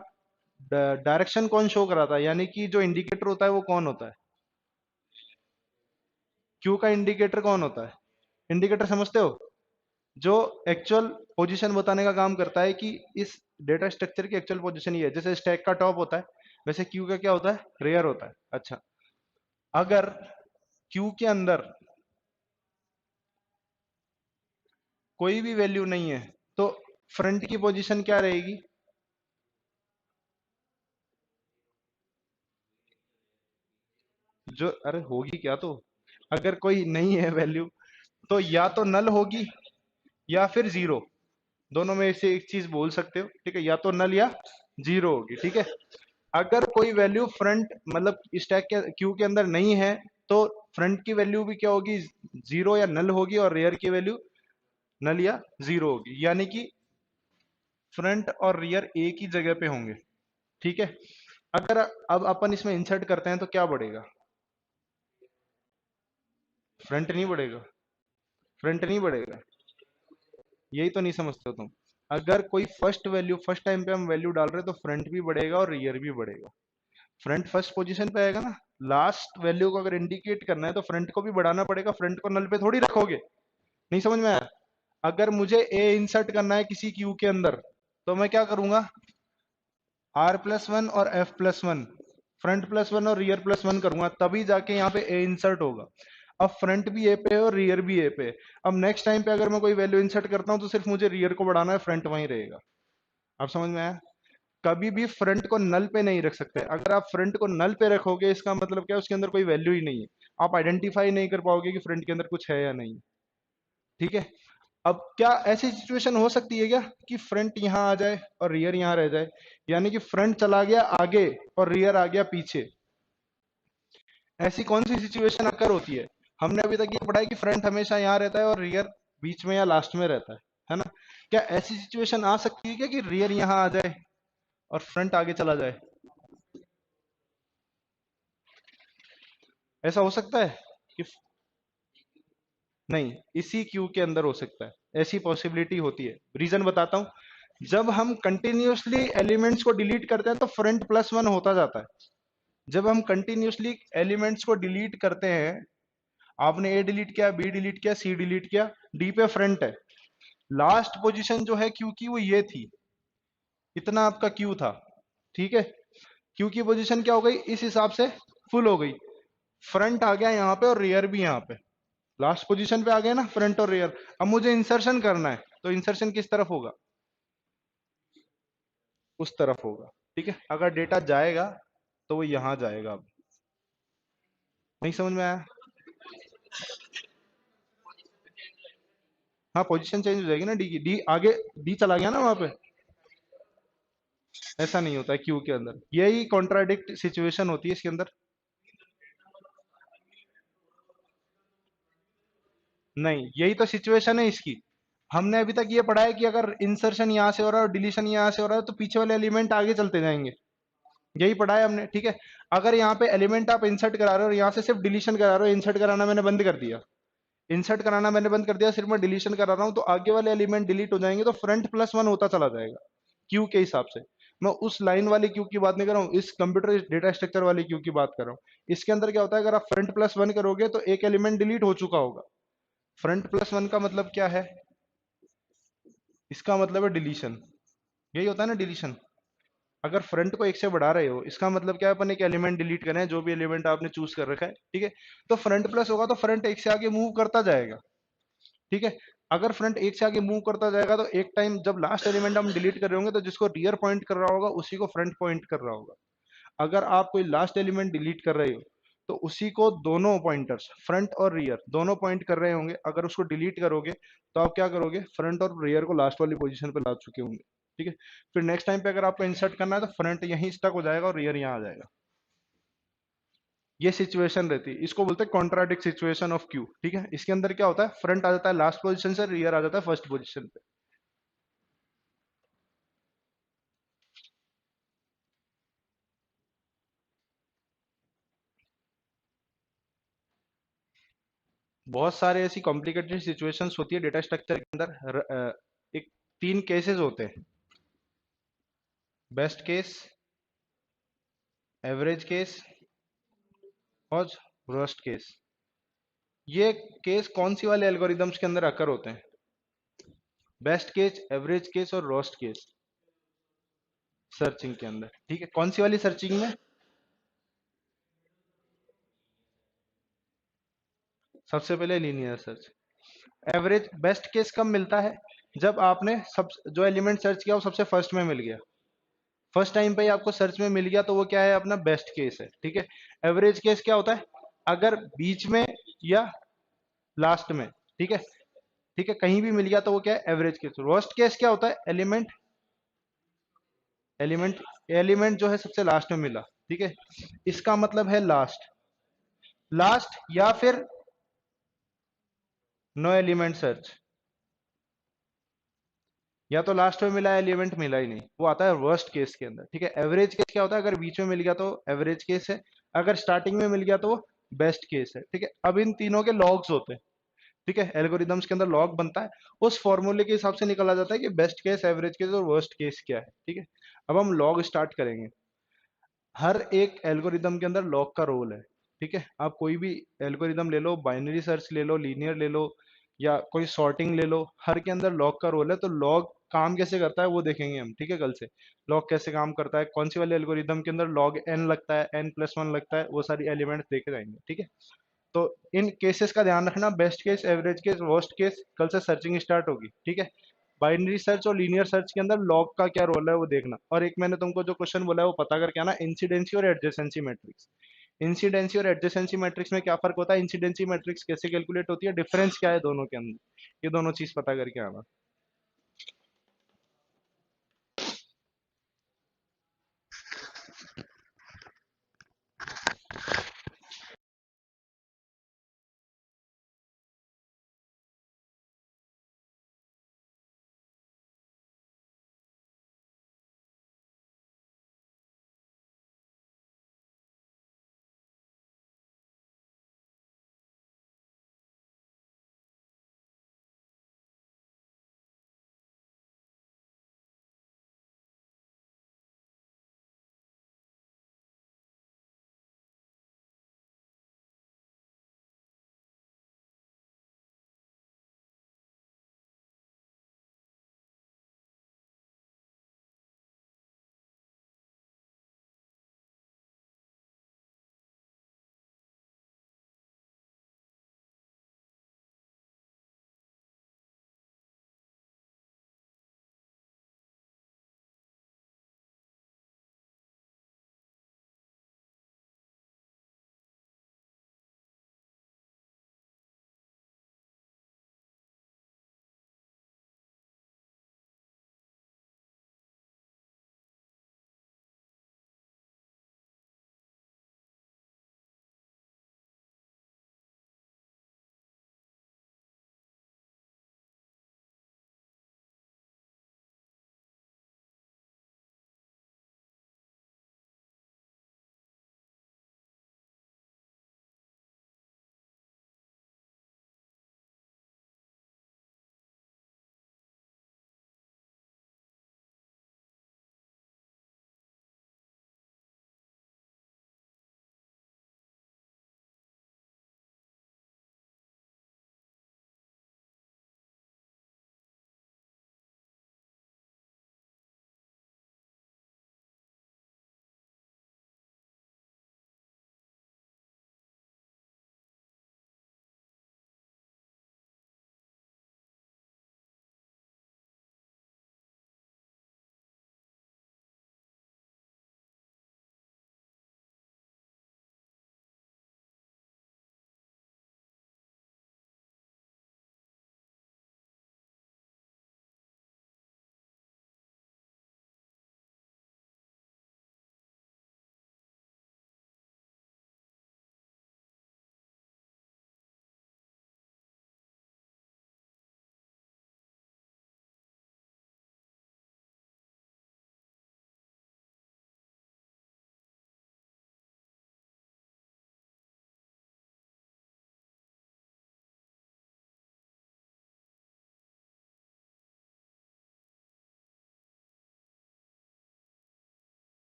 डायरेक्शन कौन शो कराता है, यानी कि जो इंडिकेटर होता है वो कौन होता है? क्यू का इंडिकेटर कौन होता है? इंडिकेटर समझते हो? जो एक्चुअल पोजीशन बताने का काम करता है कि इस डेटा स्ट्रक्चर की एक्चुअल पोजीशन ये है। जैसे स्टैक का टॉप होता है, वैसे क्यू का क्या होता है? रेयर होता है। अच्छा, अगर क्यू के अंदर कोई भी वैल्यू नहीं है तो फ्रंट की पोजीशन क्या रहेगी? जो अरे होगी क्या तो, अगर कोई नहीं है वैल्यू तो या तो नल होगी या फिर जीरो, दोनों में से एक चीज बोल सकते हो, ठीक है। या तो नल या जीरो होगी, ठीक है। अगर कोई वैल्यू फ्रंट मतलब स्टैक के क्यू के अंदर नहीं है तो फ्रंट की वैल्यू भी क्या होगी? जीरो या नल होगी, और रेयर की वैल्यू नल या जीरो होगी, यानी कि फ्रंट और रियर एक ही जगह पे होंगे, ठीक है। अगर अब अपन इसमें इंसर्ट करते हैं तो क्या बढ़ेगा? फ्रंट नहीं बढ़ेगा, फ्रंट नहीं बढ़ेगा। यही तो नहीं समझते हो तुम। अगर कोई फर्स्ट वैल्यू फर्स्ट टाइम पे हम वैल्यू डाल रहे हैं तो फ्रंट भी बढ़ेगा और रियर भी बढ़ेगा। फ्रंट फर्स्ट पोजीशन पे आएगा ना, लास्ट वैल्यू को अगर इंडिकेट करना है तो फ्रंट को भी बढ़ाना पड़ेगा, फ्रंट को नल पे थोड़ी रखोगे। नहीं समझ में आया? अगर मुझे ए इंसर्ट करना है किसी क्यू के अंदर तो मैं क्या करूंगा? R+1 और F+1, फ्रंट प्लस वन और रियर प्लस वन करूंगा, तभी जाके यहाँ पे ए इंसर्ट होगा। अब फ्रंट भी ए पे है और रियर भी ए पे है। अब नेक्स्ट टाइम पे अगर मैं कोई वैल्यू इंसर्ट करता हूँ तो सिर्फ मुझे रियर को बढ़ाना है, फ्रंट वहीं रहेगा। आप समझ में आया? कभी भी फ्रंट को नल पे नहीं रख सकते। अगर आप फ्रंट को नल पे रखोगे इसका मतलब क्या है? उसके अंदर कोई वैल्यू ही नहीं है, आप आइडेंटिफाई नहीं कर पाओगे कि फ्रंट के अंदर कुछ है या नहीं, ठीक है। अब क्या ऐसी सिचुएशन हो सकती है क्या कि फ्रंट यहां आ जाए और रियर यहां रह जाए, यानी कि फ्रंट चला गया आगे और रियर आ गया पीछे? ऐसी कौन सी सिचुएशन अकर होती है? हमने अभी तक ये पढ़ा है कि फ्रंट हमेशा यहाँ रहता है और रियर बीच में या लास्ट में रहता है ना? क्या ऐसी सिचुएशन आ सकती है क्या कि रियर यहाँ आ जाए और फ्रंट आगे चला जाए? ऐसा हो सकता है कि नहीं, इसी क्यू के अंदर हो सकता है, ऐसी पॉसिबिलिटी होती है। रीजन बताता हूं। जब हम कंटिन्यूअसली एलिमेंट्स को डिलीट करते हैं तो फ्रंट प्लस वन होता जाता है। जब हम कंटिन्यूअसली एलिमेंट्स को डिलीट करते हैं, आपने ए डिलीट किया, बी डिलीट किया, सी डिलीट किया, डी पे फ्रंट है, लास्ट पोजीशन जो है क्यू की वो ये थी, इतना आपका क्यू था, ठीक है? क्यू की पोजीशन क्या हो गई इस हिसाब से? फुल हो गई। फ्रंट आ गया यहाँ पे और रियर भी यहाँ पे, लास्ट पोजीशन पे आ गए ना फ्रंट और रियर। अब मुझे इंसर्शन करना है, तो इंसर्शन किस तरफ होगा? उस तरफ होगा, ठीक है? अगर डेटा जाएगा तो वो यहां जाएगा। अब नहीं समझ में आया? हाँ, पोजीशन चेंज हो जाएगी ना डी की, डी आगे, डी चला गया ना वहां पे। ऐसा नहीं होता है क्यू के अंदर, यही कॉन्ट्राडिक्ट सिचुएशन होती है इसके अंदर। नहीं, यही तो सिचुएशन है इसकी। हमने अभी तक ये पढ़ा है कि अगर इंसर्शन यहां से हो रहा है और डिलीशन यहां से हो रहा है तो पीछे वाले एलिमेंट आगे चलते जाएंगे, यही पढ़ा है हमने, ठीक है? अगर यहाँ पे एलिमेंट आप इंसर्ट करा रहे हो और यहाँ से सिर्फ डिलीशन करा रहे हो, इंसर्ट कराना मैंने बंद कर दिया, इंसर्ट कराना मैंने बंद कर दिया, सिर्फ मैं डिलीशन करा रहा हूँ, तो आगे वाले एलिमेंट डिलीट हो जाएंगे, तो फ्रंट प्लस वन होता चला जाएगा क्यू के हिसाब से। मैं उस लाइन वाली क्यू की बात नहीं कर रहा हूँ, इस कंप्यूटर डेटा स्ट्रक्चर वाली क्यू की बात कर रहा हूँ। इसके अंदर क्या होता है, अगर आप फ्रंट प्लस वन करोगे तो एक एलिमेंट डिलीट हो चुका होगा। फ्रंट प्लस वन का मतलब क्या है? इसका मतलब है डिलीशन, यही होता है ना डिलीशन। अगर फ्रंट को एक से बढ़ा रहे हो, इसका मतलब क्या है, अपन एक एलिमेंट डिलीट करें, जो भी एलिमेंट आपने चूज कर रखा है, ठीक है? तो फ्रंट प्लस होगा तो फ्रंट एक से आगे मूव करता जाएगा, ठीक है? अगर फ्रंट एक से आगे मूव करता जाएगा तो एक टाइम जब लास्ट एलिमेंट हम डिलीट कर रहे होंगे तो जिसको रियर पॉइंट कर रहा होगा उसी को फ्रंट पॉइंट कर रहा होगा। अगर आप कोई लास्ट एलिमेंट डिलीट कर रहे हो तो उसी को दोनों पॉइंटर्स फ्रंट और रियर दोनों पॉइंट कर रहे होंगे। अगर उसको डिलीट करोगे तो आप क्या करोगे, फ्रंट और रियर को लास्ट वाली पोजीशन पे ला चुके होंगे, ठीक है? फिर नेक्स्ट टाइम पे अगर आपको इंसर्ट करना है तो फ्रंट यहीं स्टक हो जाएगा और रियर यहाँ आ जाएगा। ये सिचुएशन रहती है, इसको बोलते हैं कॉन्ट्राडिक्ट सिचुएशन ऑफ क्यू, ठीक है? इसके अंदर क्या होता है, फ्रंट आ जाता है लास्ट पोजीशन से, रियर आ जाता है फर्स्ट पोजीशन पे। बहुत सारे ऐसी कॉम्प्लिकेटेड सिचुएशंस होती है डेटा स्ट्रक्चर के अंदर। एक तीन केसेस होते हैं, बेस्ट केस, एवरेज केस और वर्स्ट केस। ये केस कौन सी वाले एल्गोरिदम्स के अंदर अकर होते हैं? बेस्ट केस, एवरेज केस और वर्स्ट केस सर्चिंग के अंदर, ठीक है? कौन सी वाली सर्चिंग में? सबसे पहले linear search. Average best case कब मिलता है? जब आपने सब जो एलिमेंट सर्च किया वो सबसे फर्स्ट में मिल गया, फर्स्ट टाइम पे ही आपको सर्च में मिल गया, तो वो क्या है, अपना बेस्ट केस है, ठीक है? एवरेज केस क्या होता है? अगर बीच में या लास्ट में, ठीक है, ठीक है, कहीं भी मिल गया तो वो क्या है, एवरेज केस। वर्स्ट केस क्या होता है? एलिमेंट एलिमेंट जो है सबसे लास्ट में मिला, ठीक है, इसका मतलब है लास्ट, लास्ट या फिर नो एलिमेंट सर्च। या तो लास्ट में मिला, एलिमेंट मिला ही नहीं, वो आता है वर्स्ट केस के अंदर, ठीक है? एवरेज केस क्या होता है? अगर बीच में मिल गया तो एवरेज केस है, अगर स्टार्टिंग में मिल गया तो वो बेस्ट केस है, ठीक है? अब इन तीनों के लॉग्स होते हैं, ठीक है? एल्गोरिदम्स के अंदर लॉग बनता है, उस फॉर्मूले के हिसाब से निकला जाता है कि बेस्ट केस, एवरेज केस और वर्स्ट केस क्या है, ठीक है? अब हम लॉग स्टार्ट करेंगे। हर एक एल्गोरिदम के अंदर लॉग का रोल है, ठीक है? आप कोई भी एल्गोरिदम ले लो, बाइनरी सर्च ले लो, लीनियर ले लो, या कोई सॉर्टिंग ले लो, हर के अंदर लॉग का रोल है। तो लॉग काम कैसे करता है वो देखेंगे हम, ठीक है, कल से। लॉग कैसे काम करता है, कौन सी वाले एल्गोरिदम के अंदर लॉग एन लगता है, एन प्लस वन लगता है, वो सारी एलिमेंट्स देखे जाएंगे, ठीक है? तो इन केसेस का ध्यान रखना, best case, average case, worst case, कल से सर्चिंग स्टार्ट होगी, ठीक है? बाइनरी सर्च और लीनियर सर्च के अंदर लॉग का क्या रोल है वो देखना। और एक मैंने तुमको जो क्वेश्चन बोला है वो पता करके आना, इंसिडेंसी और एडजेसेंसी मैट्रिक्स। इंसिडेंसी और एडजेसेंसी मैट्रिक्स में क्या फर्क होता है, इंसिडेंसी मैट्रिक्स कैसे कैलकुलेट होती है, डिफरेंस क्या है दोनों के अंदर, ये दोनों चीज पता करके आना।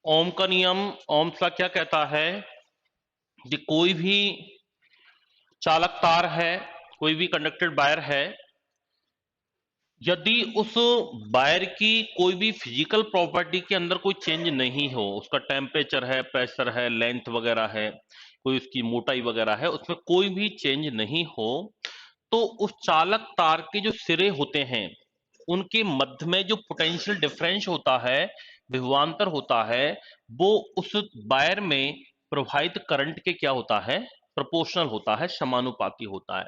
ओम का नियम, ओम्स ला क्या कहता है कि कोई भी चालक तार है, कोई भी कंडक्टेड वायर है, यदि उस वायर की कोई भी फिजिकल प्रॉपर्टी के अंदर कोई चेंज नहीं हो, उसका टेम्परेचर है, प्रेशर है, लेंथ वगैरह है, कोई उसकी मोटाई वगैरह है, उसमें कोई भी चेंज नहीं हो, तो उस चालक तार के जो सिरे होते हैं उनके मध्य में जो पोटेंशियल डिफरेंस होता है, विभवांतर होता है, वो उस वायर में प्रवाहित करंट के क्या होता है, प्रोपोर्शनल होता है, समानुपाती होता है।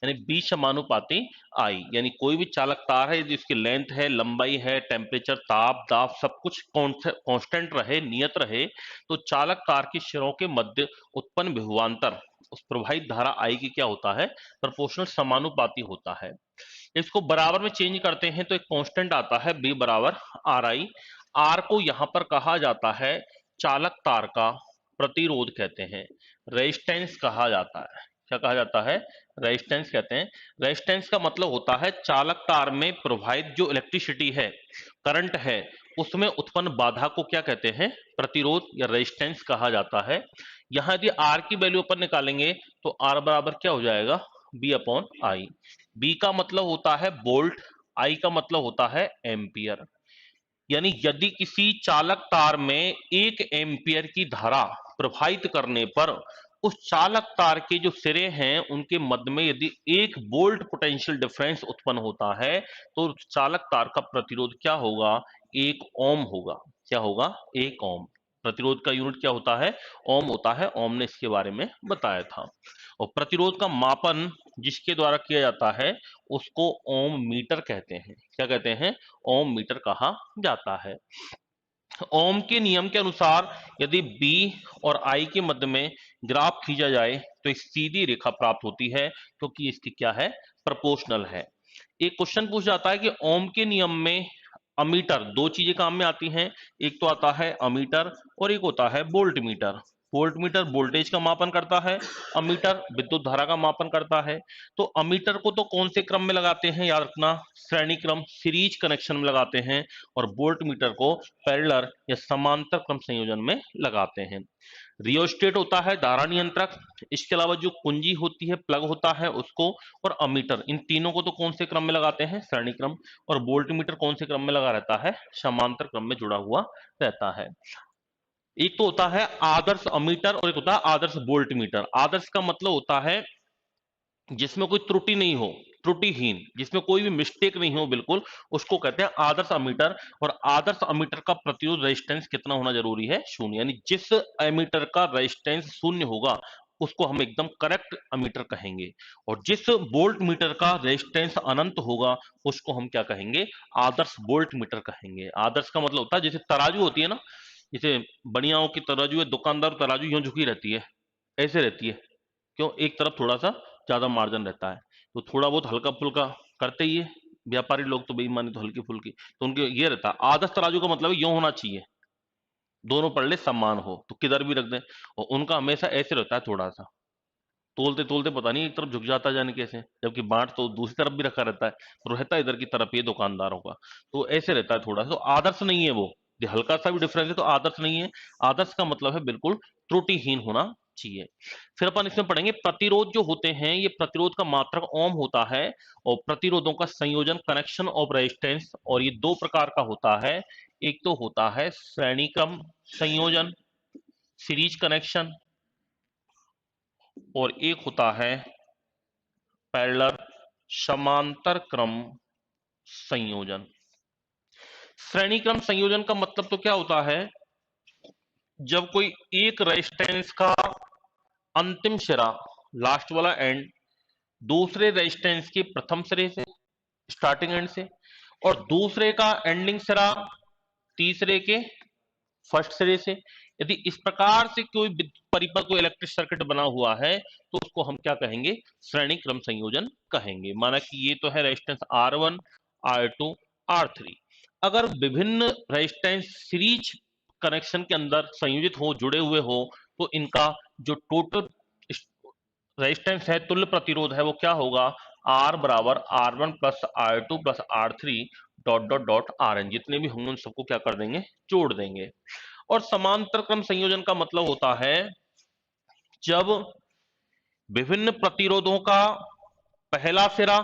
यानी बी समानुपाती आई, यानी कोई भी चालक तार है जिसकी लेंथ है, लंबाई है, टेम्परेचर, ताप, दाब सब कुछ कांस्टेंट रहे, नियत रहे, तो चालक तार के सिरों के मध्य उत्पन्न विभवांतर उस प्रवाहित धारा आई की क्या होता है, प्रोपोर्शनल समानुपाती होता है। इसको बराबर में चेंज करते हैं तो एक कांस्टेंट आता है बी बराबर आर आई। आर को यहां पर कहा जाता है चालक तार का प्रतिरोध कहते हैं, रेजिस्टेंस कहा जाता है। क्या कहा जाता है, रेजिस्टेंस कहते हैं। रेजिस्टेंस का मतलब होता है चालक तार में प्रवाहित जो इलेक्ट्रिसिटी है, करंट है, उसमें उत्पन्न बाधा को क्या कहते हैं, प्रतिरोध या रेजिस्टेंस कहा जाता है। यहां यदि आर की वैल्यू अपन निकालेंगे तो आर बराबर क्या हो जाएगा, बी अपॉन आई। बी का मतलब होता है वोल्ट, आई का मतलब होता है एम्पियर। यानी यदि किसी चालक तार में 1 एम्पियर की धारा प्रवाहित करने पर उस चालक तार के जो सिरे हैं उनके मध्य में यदि 1 वोल्ट पोटेंशियल डिफरेंस उत्पन्न होता है तो चालक तार का प्रतिरोध क्या होगा, 1 ओम होगा। क्या होगा, 1 ओम। प्रतिरोध का यूनिट क्या होता है, ओम होता है। ओम ने इसके बारे में बताया था। और प्रतिरोध का मापन जिसके द्वारा किया जाता है उसको ओम मीटर कहते हैं। क्या कहते हैं, ओम मीटर कहा जाता है। ओम के नियम के अनुसार यदि बी और आई के मध्य में ग्राफ खींचा जाए तो एक सीधी रेखा प्राप्त होती है क्योंकि इसकी क्या है, प्रोपोर्शनल है। एक क्वेश्चन पूछ जाता है कि ओम के नियम में अमीटर, दो चीजें काम में आती हैं, एक तो आता है अमीटर और एक होता है volt meter. Volt meter voltage का मापन करता है, अमीटर विद्युत धारा का मापन करता है। तो अमीटर को तो कौन से क्रम में लगाते हैं, याद रखना, श्रेणी क्रम, सीरीज कनेक्शन में लगाते हैं। और वोल्ट मीटर को पैरेलल या समांतर क्रम संयोजन में लगाते हैं। रियोस्टेट होता है धारा नियंत्रक, इसके अलावा जो कुंजी होती है, प्लग होता है उसको, और अमीटर, इन तीनों को तो कौन से क्रम में लगाते हैं, श्रेणी क्रम। और वोल्ट मीटर कौन से क्रम में लगा रहता है, समांतर क्रम में जुड़ा हुआ रहता है। एक तो होता है आदर्श अमीटर और एक होता है आदर्श वोल्ट मीटर। आदर्श का मतलब होता है जिसमें कोई त्रुटि नहीं हो, त्रुटिहीन, जिसमें कोई भी मिस्टेक नहीं हो बिल्कुल, उसको कहते हैं आदर्श अमीटर। और आदर्श अमीटर का प्रतिरोध रेजिस्टेंस कितना होना जरूरी है, शून्य। यानी जिस एमीटर का रेजिस्टेंस शून्य होगा उसको हम एकदम करेक्ट अमीटर कहेंगे। और जिस वोल्ट मीटर का रेजिस्टेंस अनंत होगा उसको हम क्या कहेंगे, आदर्श वोल्ट मीटर कहेंगे। आदर्श का मतलब होता है जैसे तराजू होती है ना, जैसे बनियाओं की तराजू है, दुकानदार तराजू यूं झुकी रहती है, ऐसे रहती है, क्यों, एक तरफ थोड़ा सा ज्यादा मार्जिन रहता है, तो थोड़ा बहुत हल्का फुल्का करते ही है। व्यापारी लोग तो बेईमानी तो हल्की फुल्की, तो उनके ये रहता है। आदर्श तराजू का मतलब यूं होना चाहिए, दोनों पलड़े समान हो तो किधर भी रख दें। और उनका हमेशा ऐसे रहता है, थोड़ा सा तोलते तोलते पता नहीं एक तरफ झुक जाता है जाने कैसे, जबकि बाट तो दूसरी तरफ भी रखा रहता है, तो रहता है इधर की तरफ ये दुकानदारों का। तो ऐसे रहता है थोड़ा सा, तो आदर्श नहीं है वो, ये हल्का सा भी डिफरेंस है तो आदर्श नहीं है। आदर्श का मतलब है बिल्कुल त्रुटिहीन होना चाहिए। फिर अपन इसमें पढ़ेंगे प्रतिरोध जो होते हैं, ये प्रतिरोध का मात्रक ओम होता है। और प्रतिरोधों का संयोजन, कनेक्शन ऑफ रेजिस्टेंस, और ये दो प्रकार का होता है। एक तो होता है श्रेणी क्रम संयोजन, सीरीज कनेक्शन, और एक होता है पैरेलल, समांतर क्रम संयोजन। श्रेणी क्रम संयोजन का मतलब तो क्या होता है, जब कोई एक रेजिस्टेंस का अंतिम सिरा, लास्ट वाला एंड, दूसरे रेजिस्टेंस के प्रथम सिरे से, स्टार्टिंग एंड से, और दूसरे का एंडिंग सिरा तीसरे के फर्स्ट सिरे से, यदि इस प्रकार से कोई परिपथ, कोई इलेक्ट्रिक सर्किट बना हुआ है तो उसको हम क्या कहेंगे, श्रेणी क्रम संयोजन कहेंगे। माना कि ये तो है रेजिस्टेंस R1, R2, R3। अगर विभिन्न रेजिस्टेंस सीरीज कनेक्शन के अंदर संयोजित हो, जुड़े हुए हो, तो इनका जो टोटल रेजिस्टेंस है, तुल्य प्रतिरोध है, वो क्या होगा, आर बराबर R1 plus R2 plus R3 dot dot dot RN, जितने भी होंगे उन सबको क्या कर देंगे, जोड़ देंगे। और समांतर क्रम संयोजन का मतलब होता है जब विभिन्न प्रतिरोधों का पहला सिरा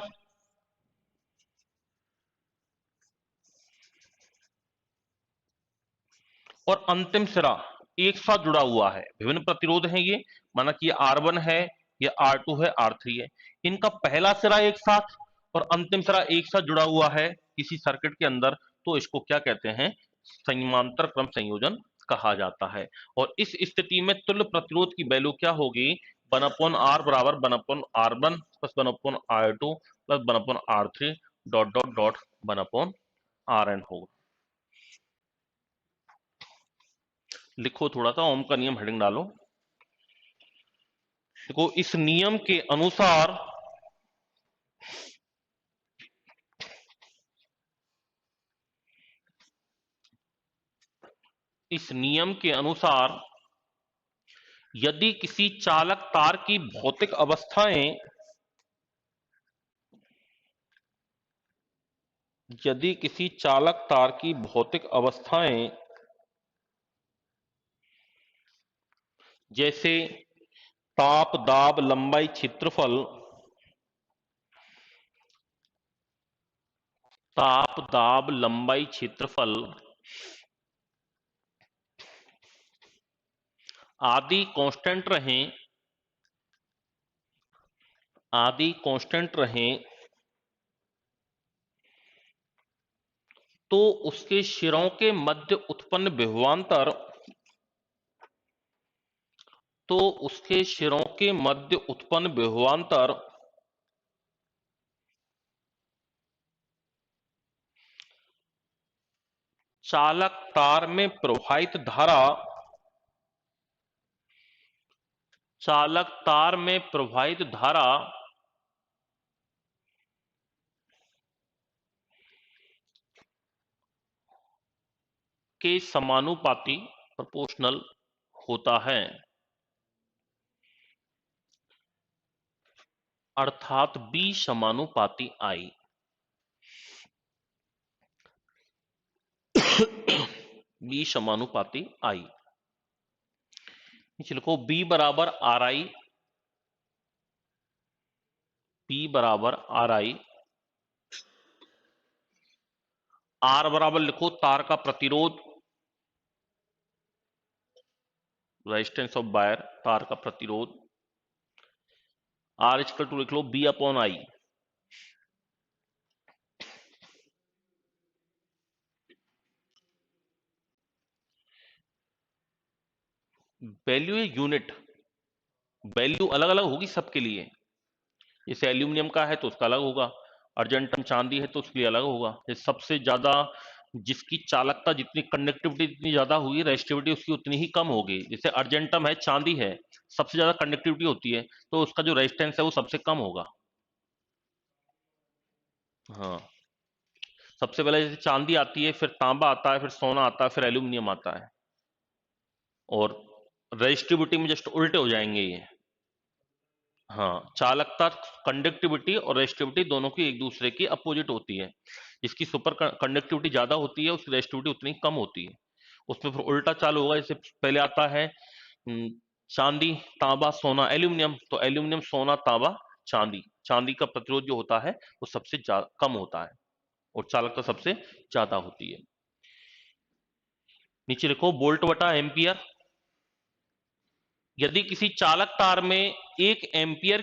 और अंतिम सिरा एक साथ जुड़ा हुआ है। विभिन्न प्रतिरोध हैं ये, माना कि ये R1 है, ये R2 है, R3 है, इनका पहला सिरा एक साथ और अंतिम सिरा एक साथ जुड़ा हुआ है किसी सर्किट के अंदर, तो इसको क्या कहते हैं? समांतर क्रम संयोजन कहा जाता है। और इस स्थिति में तुल्य प्रतिरोध की वैल्यू क्या होगी? 1/R बराबर 1/R1 plus 1/R2 plus 1/R3 dot dot dot 1/Rn होगा। लिखो थोड़ा सा, ओम का नियम हेडिंग डालो। देखो इस नियम के अनुसार यदि किसी चालक तार की भौतिक अवस्थाएं जैसे ताप, दाब, लंबाई, क्षेत्रफल, आदि कांस्टेंट रहें तो उसके शिरों के मध्य उत्पन्न विभवांतर चालक तार में प्रवाहित धारा के समानुपाती प्रोपोर्शनल होता है, अर्थात B समानुपाती I। B समानुपाती I। नीचे लिखो B बराबर RI, R बराबर लिखो तार का प्रतिरोध, रेजिस्टेंस ऑफ वायर, तार का प्रतिरोध। R इक्वल टू लिख लो B/I। वैल्यू यूनिट, वैल्यू अलग अलग होगी सबके लिए। जैसे एल्यूमिनियम का है तो उसका अलग होगा, अर्जेंटम चांदी है तो उसके लिए अलग होगा। जैसे सबसे ज्यादा जिसकी चालकता, जितनी कंडक्टिविटी जितनी ज्यादा हुई, रेजिस्टिविटी उसकी उतनी ही कम होगी। जैसे अर्जेंटम है, चांदी है, सबसे ज्यादा कंडक्टिविटी होती है तो उसका जो रेजिस्टेंस है वो सबसे कम होगा। हाँ, सबसे पहले जैसे चांदी आती है, फिर तांबा आता है, फिर सोना आता है, फिर एल्यूमिनियम आता है। और रेजिस्टिविटी में जस्ट उल्टे हो जाएंगे ये। हाँ, चालकता, कंडक्टिविटी और रेजिस्टिविटी दोनों की एक दूसरे की अपोजिट होती है। जिसकी सुपर कंडक्टिविटी ज्यादा होती है उसकी रेजिस्टिविटी उतनी कम होती है। उसमें फिर उल्टा चालू होगा। जैसे पहले आता है चांदी, तांबा, सोना, एल्यूमिनियम, तो एल्यूमिनियम, सोना, तांबा, चांदी। चांदी का प्रतिरोध जो होता है वो सबसे कम होता है और चालकता सबसे ज्यादा होती है। नीचे लिखो वोल्ट बटा एम्पियर। यदि किसी चालक तार में 1 एम्पियर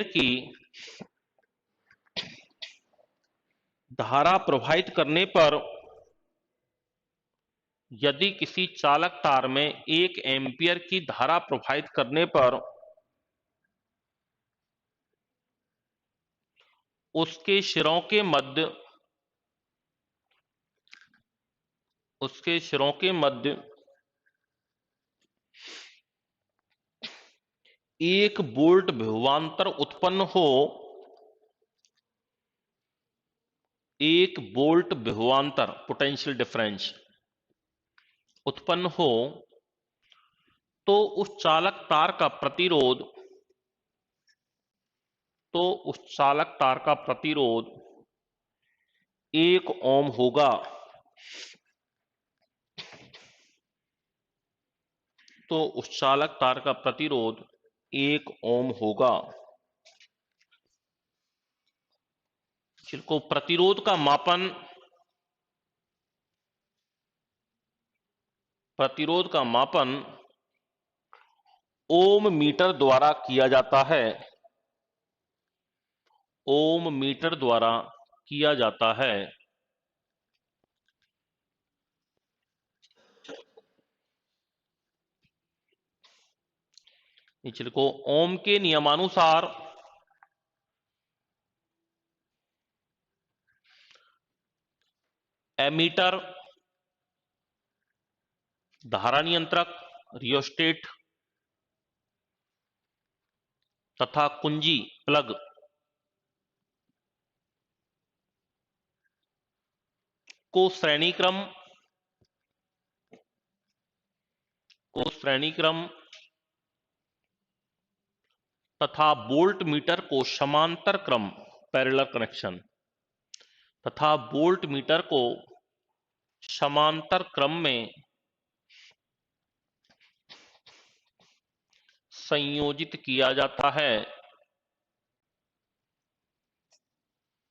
की धारा प्रवाहित करने पर, यदि किसी चालक तार में 1 एम्पियर की धारा प्रवाहित करने पर उसके शिरों के मध्य 1 वोल्ट विभवांतर उत्पन्न हो, 1 वोल्ट विभवांतर पोटेंशियल डिफरेंस उत्पन्न हो, तो उस चालक तार का प्रतिरोध 1 ओम होगा तो उस चालक तार का प्रतिरोध 1 ओम होगा। को प्रतिरोध का मापन ओम मीटर द्वारा किया जाता है। ओम मीटर द्वारा किया जाता है। नीचे लिखो, ओम के नियमानुसार एमीटर, धारा नियंत्रक, रियोस्टेट तथा कुंजी प्लग को श्रेणीक्रम तथा बोल्ट मीटर को समांतर क्रम पैरेलल कनेक्शन तथा बोल्ट मीटर को समांतर क्रम में संयोजित किया जाता है।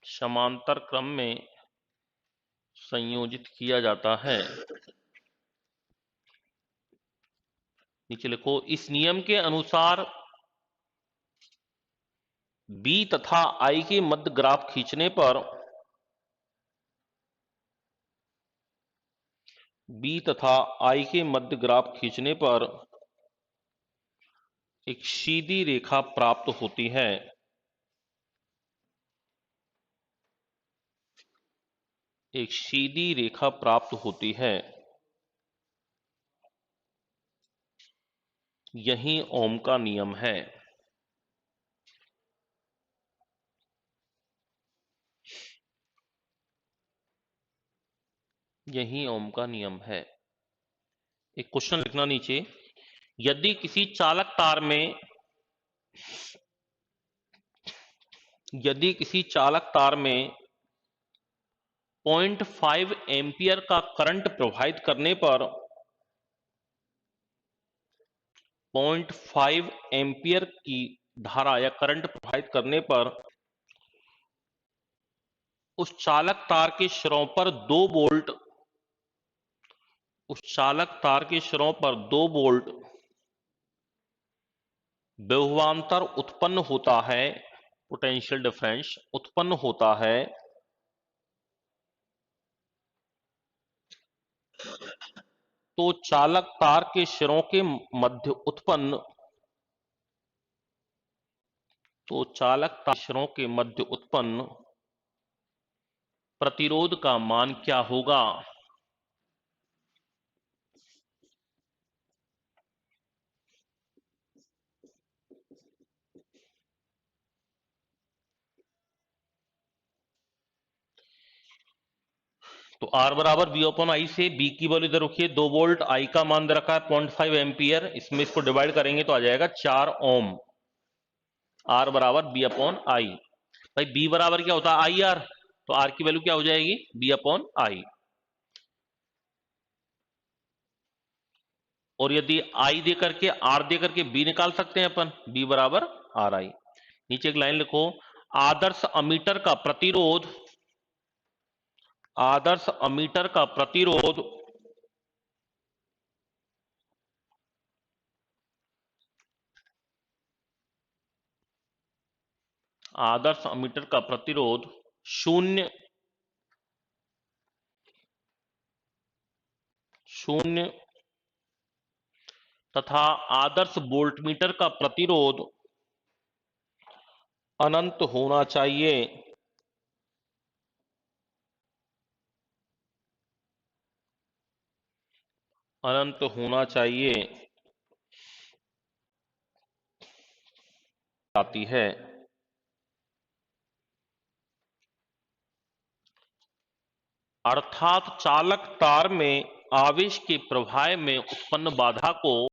समांतर क्रम में संयोजित किया जाता है। नीचे लिखो, इस नियम के अनुसार B तथा I के मध्य ग्राफ खींचने पर B तथा I के मध्य ग्राफ खींचने पर एक सीधी रेखा प्राप्त होती है। एक सीधी रेखा प्राप्त होती है। यही ओम का नियम है। यही ओम का नियम है। एक क्वेश्चन लिखना नीचे, यदि किसी चालक तार में 0.5 एम्पियर का करंट प्रवाहित करने पर 0.5 एम्पियर की धारा या करंट प्रवाहित करने पर उस चालक तार के सिरों पर 2 वोल्ट विभवांतर उत्पन्न होता है, पोटेंशियल डिफरेंस उत्पन्न होता है, तो चालक तार के सिरों के मध्य उत्पन्न प्रतिरोध का मान क्या होगा? तो R बराबर बी अपॉन आई से B की वैल्यू इधर रखिए 2 वोल्ट, I का मान दे रखा है 0.5 एम्पियर, इसमें इसको डिवाइड करेंगे तो आ जाएगा 4 ओम। R बराबर बी अपॉन आई। भाई B बराबर क्या होता है? आई आर, तो R की वैल्यू क्या हो जाएगी? B upon I. और यदि I दे करके R दे करके B निकाल सकते हैं अपन, B बराबर आर आई। नीचे एक लाइन लिखो, आदर्श अमीटर का प्रतिरोध आदर्श अमीटर का प्रतिरोध शून्य तथा आदर्श वोल्टमीटर का प्रतिरोध अनंत होना चाहिए। अनंत होना चाहिए आती है। अर्थात चालक तार में आवेश के प्रवाह में उत्पन्न बाधा को